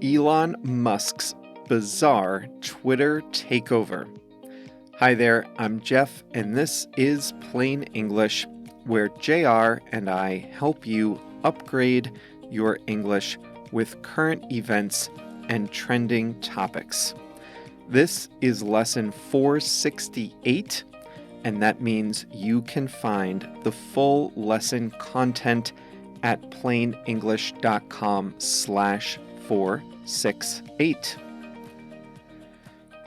Elon Musk's bizarre Twitter takeover. Hi there, I'm Jeff, and this is Plain English, where JR and I help you upgrade your English with current events and trending topics. This is lesson 468, and that means you can find the full lesson content at plainenglish.com/468.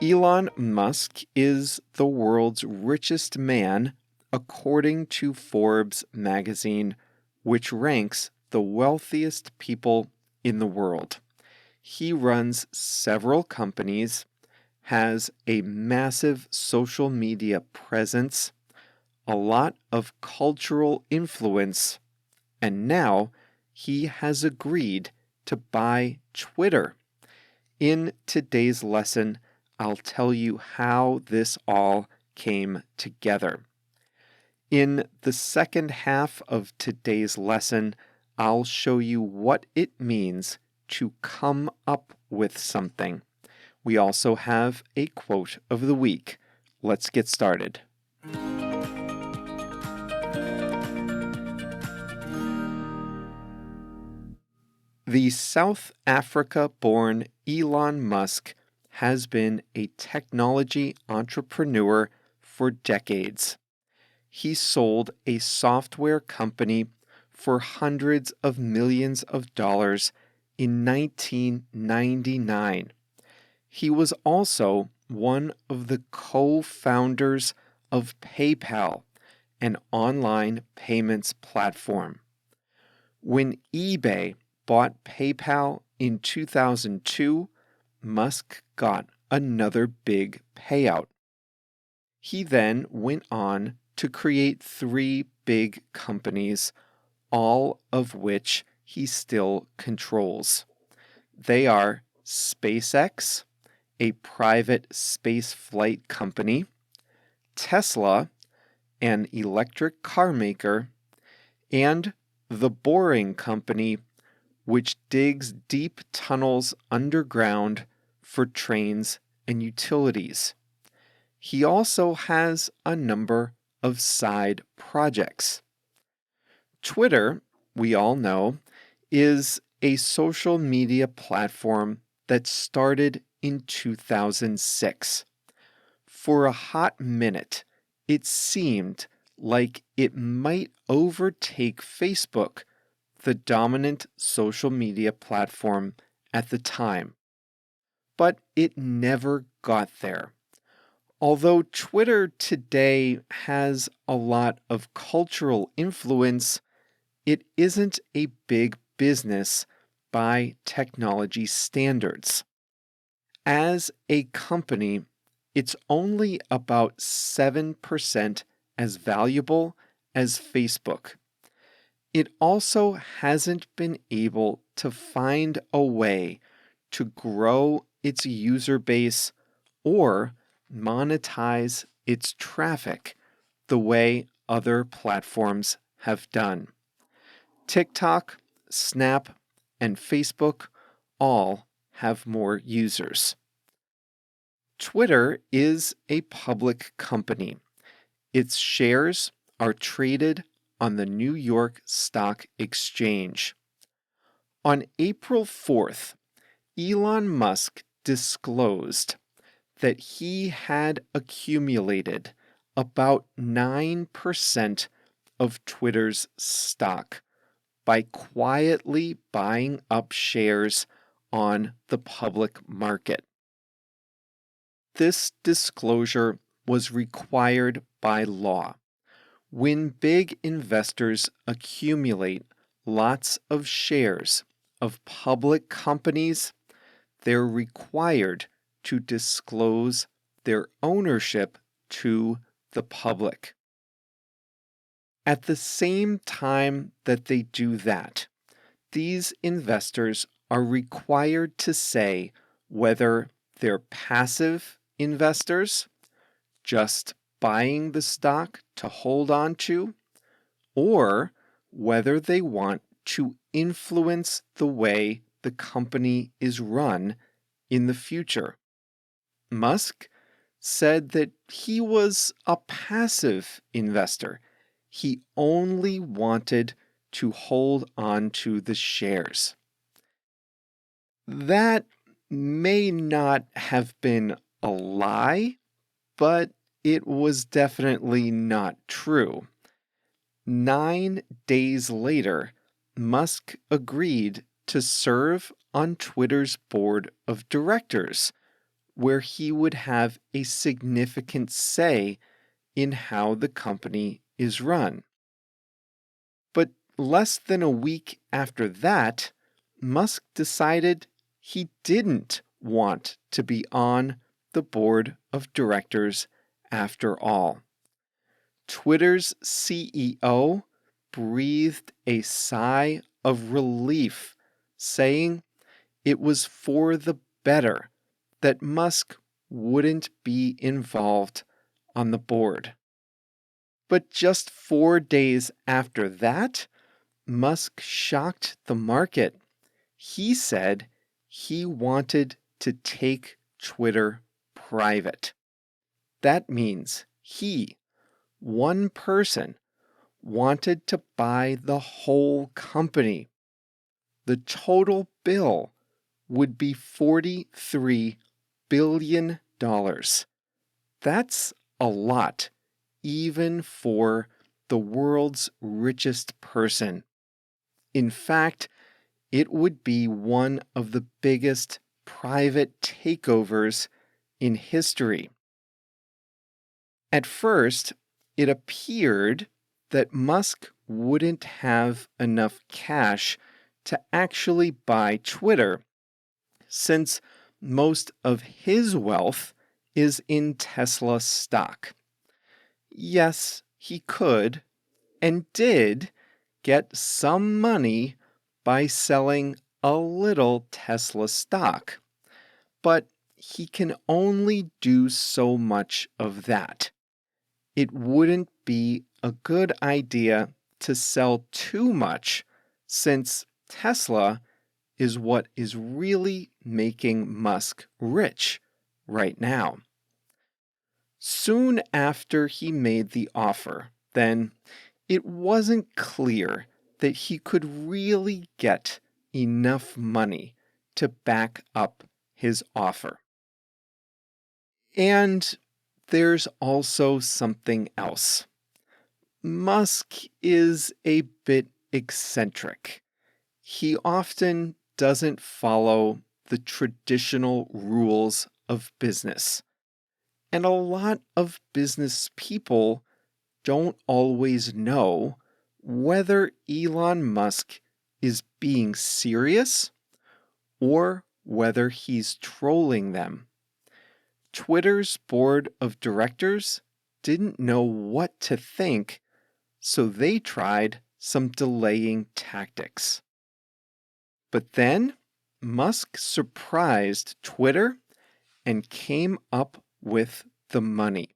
Elon Musk is the world's richest man, according to Forbes magazine, which ranks the wealthiest people in the world. He runs several companies, has a massive social media presence, a lot of cultural influence, and now he has agreed to buy Twitter. In today's lesson, I'll tell you how this all came together. In the second half of today's lesson, I'll show you what it means to come up with something. We also have a quote of the week. Let's get started. The South Africa-born Elon Musk has been a technology entrepreneur for decades. He sold a software company for hundreds of millions of dollars in 1999. He was also one of the co-founders of PayPal, an online payments platform. When eBay bought PayPal in 2002, Musk got another big payout. He then went on to create 3 big companies, all of which he still controls. They are SpaceX, a private space flight company, Tesla, an electric car maker, and The Boring Company, which digs deep tunnels underground for trains and utilities. He also has a number of side projects. Twitter, we all know, is a social media platform that started in 2006. For a hot minute, it seemed like it might overtake Facebook, the dominant social media platform at the time. But it never got there. Although Twitter today has a lot of cultural influence, it isn't a big business by technology standards. As a company, it's only about 7% as valuable as Facebook. It also hasn't been able to find a way to grow its user base or monetize its traffic the way other platforms have done. TikTok, Snap, and Facebook all have more users. Twitter is a public company. Its shares are traded on the New York Stock Exchange. On April 4th, Elon Musk disclosed that he had accumulated about 9% of Twitter's stock by quietly buying up shares on the public market. This disclosure was required by law. When big investors accumulate lots of shares of public companies, they're required to disclose their ownership to the public. At the same time that they do that, these investors are required to say whether they're passive investors, just buying the stock to hold on to, or whether they want to influence the way the company is run in the future. Musk said that he was a passive investor. He only wanted to hold on to the shares. That may not have been a lie, but it was definitely not true. 9 days later, Musk agreed to serve on Twitter's board of directors, where he would have a significant say in how the company is run. But less than a week after that, Musk decided he didn't want to be on the board of directors after all. Twitter's CEO breathed a sigh of relief, saying it was for the better that Musk wouldn't be involved on the board. But just 4 days after that, Musk shocked the market. He said he wanted to take Twitter private. That means he, one person, wanted to buy the whole company. The total bill would be $43 billion. That's a lot, even for the world's richest person. In fact, it would be one of the biggest private takeovers in history. At first, it appeared that Musk wouldn't have enough cash to actually buy Twitter, since most of his wealth is in Tesla stock. Yes, he could and did get some money by selling a little Tesla stock, but he can only do so much of that. It wouldn't be a good idea to sell too much, since Tesla is what is really making Musk rich right now. Soon after he made the offer, then, it wasn't clear that he could really get enough money to back up his offer. And there's also something else. Musk is a bit eccentric. He often doesn't follow the traditional rules of business. And a lot of business people don't always know whether Elon Musk is being serious or whether he's trolling them. Twitter's board of directors didn't know what to think, so they tried some delaying tactics. But then Musk surprised Twitter and came up with the money.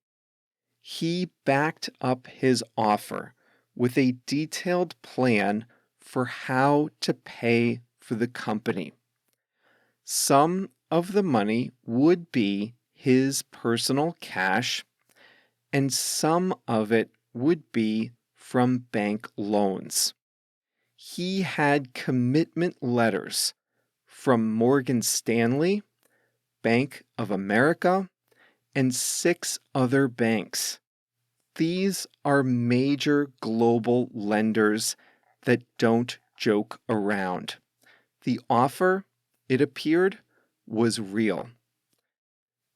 He backed up his offer with a detailed plan for how to pay for the company. Some of the money would be his personal cash, and some of it would be from bank loans. He had commitment letters from Morgan Stanley, Bank of America, and 6 other banks. These are major global lenders that don't joke around. The offer, it appeared, was real.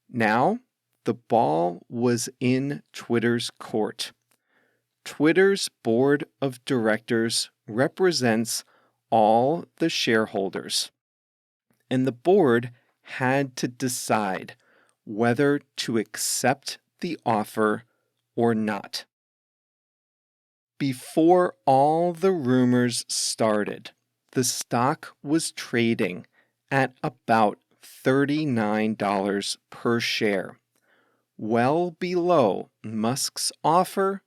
Now, the ball was in Twitter's court. Twitter's board of directors represents all the shareholders, and the board had to decide whether to accept the offer or not. Before all the rumors started, the stock was trading at about $39 per share, well below Musk's offer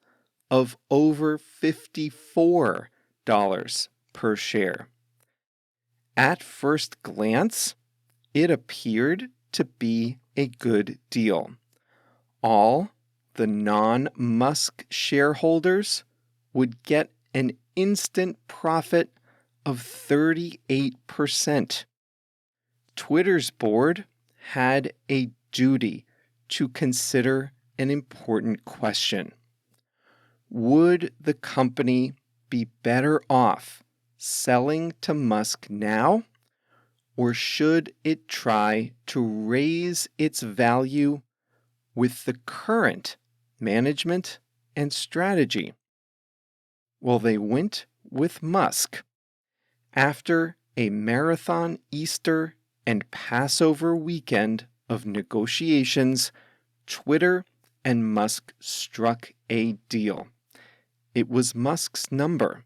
of over $54 per share. At first glance, it appeared to be a good deal. All the non-Musk shareholders would get an instant profit of 38%. Twitter's board had a duty to consider an important question. Would the company be better off selling to Musk now, or should it try to raise its value with the current management and strategy? Well, they went with Musk. After a marathon Easter and Passover weekend of negotiations, Twitter and Musk struck a deal. It was Musk's number.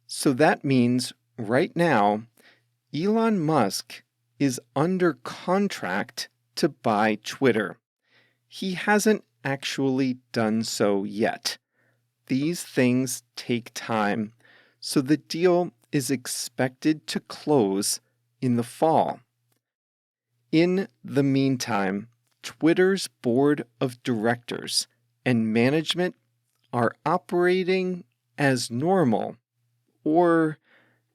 So that means right now, Elon Musk is under contract to buy Twitter. He hasn't actually done so yet. These things take time, so the deal is expected to close in the fall. In the meantime, Twitter's board of directors and management are operating as normal, or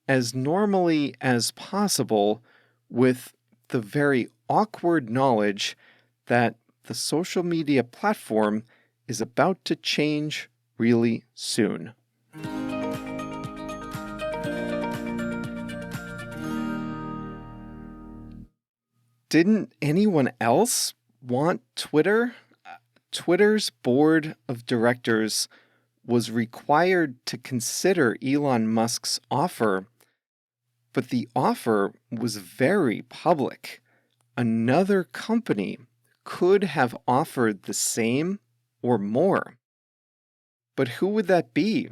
as normally as possible, with the very awkward knowledge that the social media platform is about to change really soon. Didn't anyone else want Twitter? Twitter's board of directors was required to consider Elon Musk's offer, but the offer was very public. Another company could have offered the same or more. But who would that be?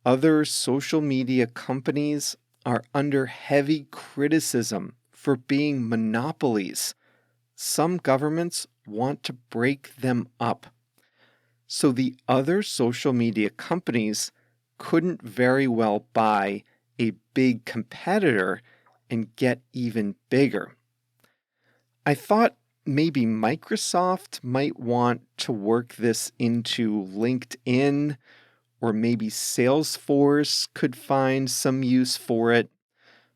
Other social media companies are under heavy criticism for being monopolies. Some governments want to break them up. So the other social media companies couldn't very well buy a big competitor and get even bigger. I thought maybe Microsoft might want to work this into LinkedIn, or maybe Salesforce could find some use for it.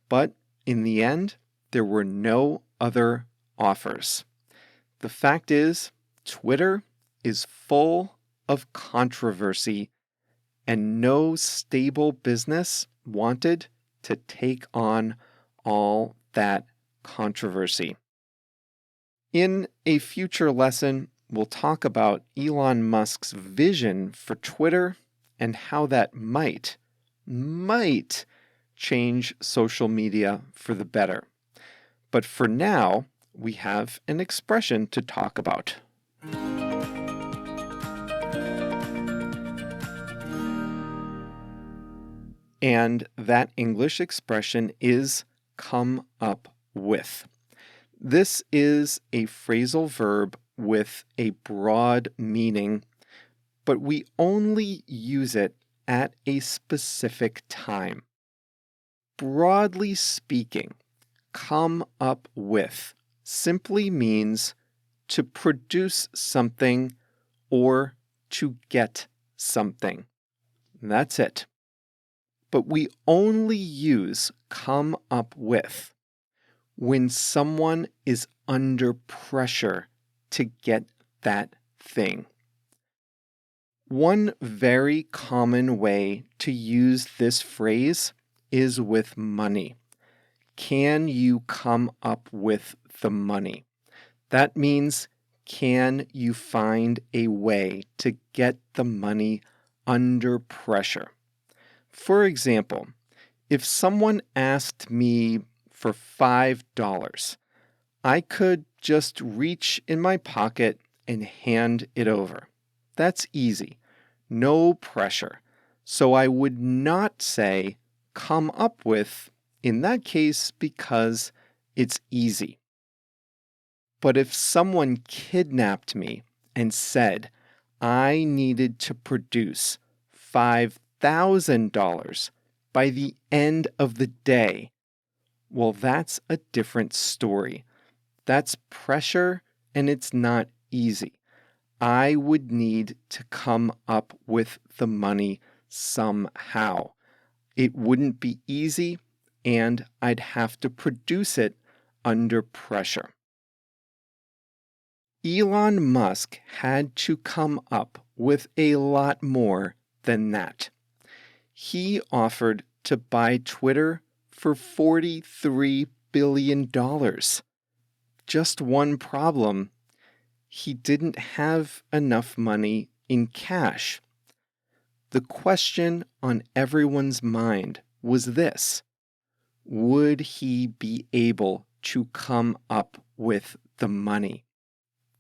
But in the end, there were no other offers. The fact is, Twitter is full of controversy, and no stable business wanted to take on all that controversy. In a future lesson, we'll talk about Elon Musk's vision for Twitter and how that might change social media for the better. But for now, we have an expression to talk about. And that English expression is come up with. This is a phrasal verb with a broad meaning, but we only use it at a specific time. Broadly speaking, come up with simply means to produce something or to get something. That's it. But we only use come up with when someone is under pressure to get that thing. One very common way to use this phrase is with money. Can you come up with the money? That means, can you find a way to get the money under pressure? For example, if someone asked me for $5, I could just reach in my pocket and hand it over. That's easy. No pressure. So I would not say come up with in that case because it's easy. But if someone kidnapped me and said I needed to produce $5,000 by the end of the day, Well, that's a different story. That's pressure, and it's not easy. I would need to come up with the money somehow. It wouldn't be easy, and I'd have to produce it under pressure. Elon Musk had to come up with a lot more than that. He offered to buy Twitter for $43 billion. Just one problem: he didn't have enough money in cash. The question on everyone's mind was this: would he be able to come up with the money?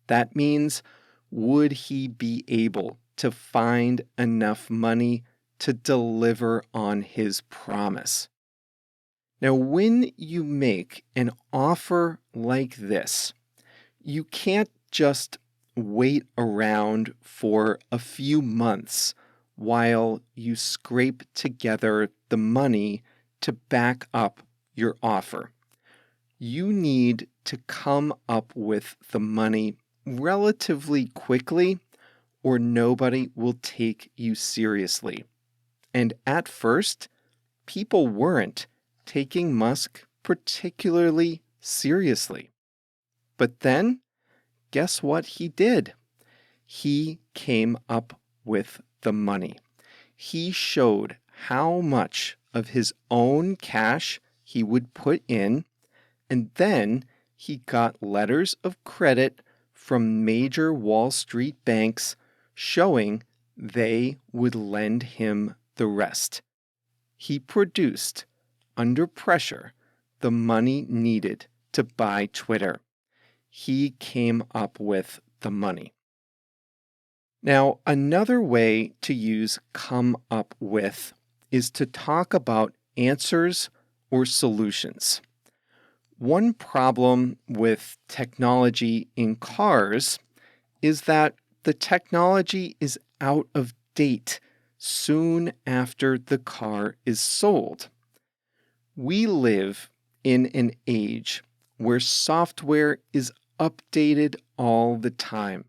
That means, would he be able to find enough money to deliver on his promise? Now, when you make an offer like this, you can't just wait around for a few months while you scrape together the money to back up your offer. You need to come up with the money relatively quickly, or nobody will take you seriously. And at first, people weren't taking Musk particularly seriously. But then, guess what he did? He came up with the money. He showed how much of his own cash he would put in, and then he got letters of credit from major Wall Street banks showing they would lend him the rest. He produced, under pressure, the money needed to buy Twitter. He came up with the money. Now, another way to use come up with is to talk about answers or solutions. One problem with technology in cars is that the technology is out of date soon after the car is sold. We live in an age where software is updated all the time.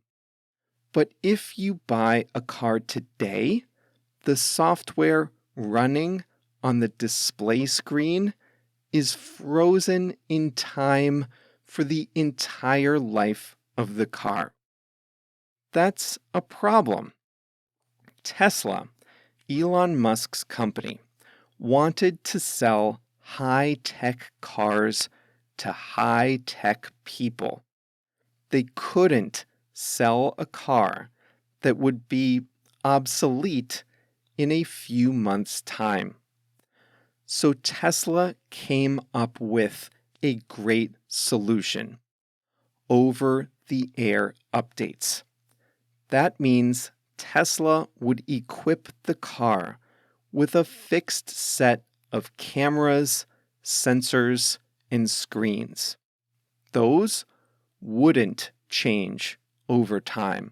But if you buy a car today, the software running on the display screen is frozen in time for the entire life of the car. That's a problem. Tesla, Elon Musk's company, wanted to sell high-tech cars to high-tech people. They couldn't sell a car that would be obsolete in a few months' time. So Tesla came up with a great solution: over-the-air updates. That means Tesla would equip the car with a fixed set of cameras, sensors, and screens. Those wouldn't change over time.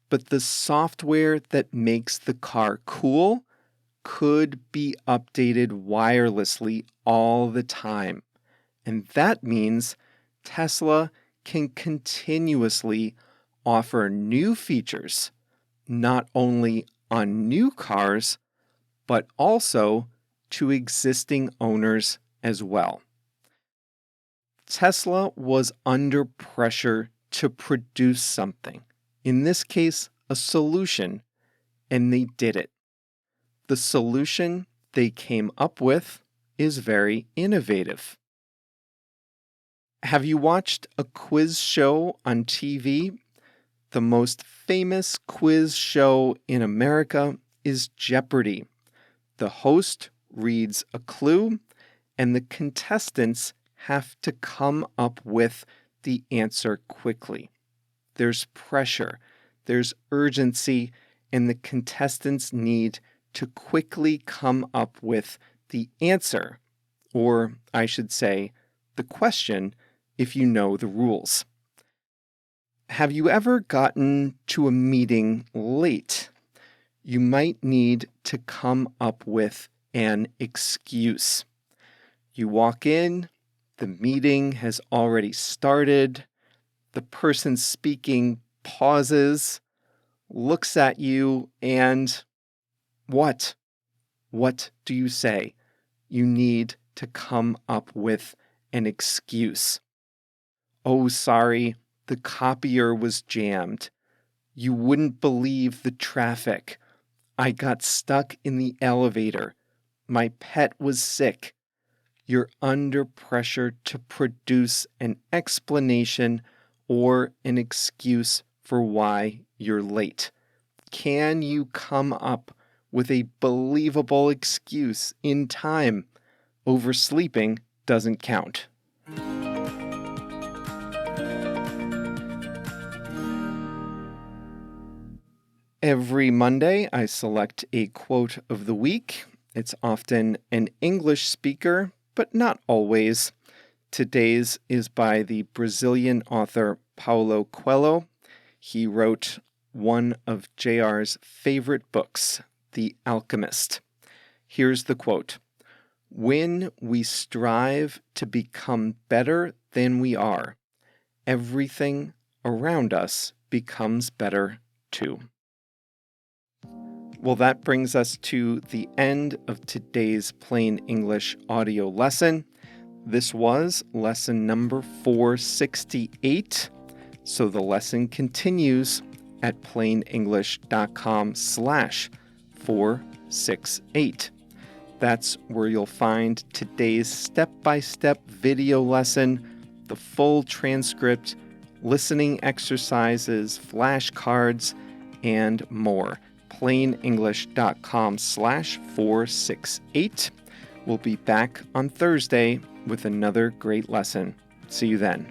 But the software that makes the car cool could be updated wirelessly all the time. And that means Tesla can continuously offer new features, not only on new cars, but also to existing owners as well. Tesla was under pressure to produce something, in this case, a solution, and they did it. The solution they came up with is very innovative. Have you watched a quiz show on TV? The most famous quiz show in America is Jeopardy! The host reads a clue, and the contestants have to come up with the answer quickly. There's pressure, there's urgency, and the contestants need to quickly come up with the answer, or I should say, the question, if you know the rules. Have you ever gotten to a meeting late? You might need to come up with an excuse. You walk in, the meeting has already started, the person speaking pauses, looks at you, and what? What do you say? You need to come up with an excuse. Oh, sorry, the copier was jammed. You wouldn't believe the traffic. I got stuck in the elevator. My pet was sick. You're under pressure to produce an explanation or an excuse for why you're late. Can you come up with a believable excuse in time? Oversleeping doesn't count. Every Monday, I select a quote of the week. It's often an English speaker, but not always. Today's is by the Brazilian author Paulo Coelho. He wrote one of JR's favorite books, The Alchemist. Here's the quote. When we strive to become better than we are, everything around us becomes better too. Well, that brings us to the end of today's Plain English audio lesson. This was lesson number 468. So the lesson continues at plainenglish.com/468. That's where you'll find today's step-by-step video lesson, the full transcript, listening exercises, flashcards, and more. plainenglish.com/468. We'll be back on Thursday with another great lesson. See you then.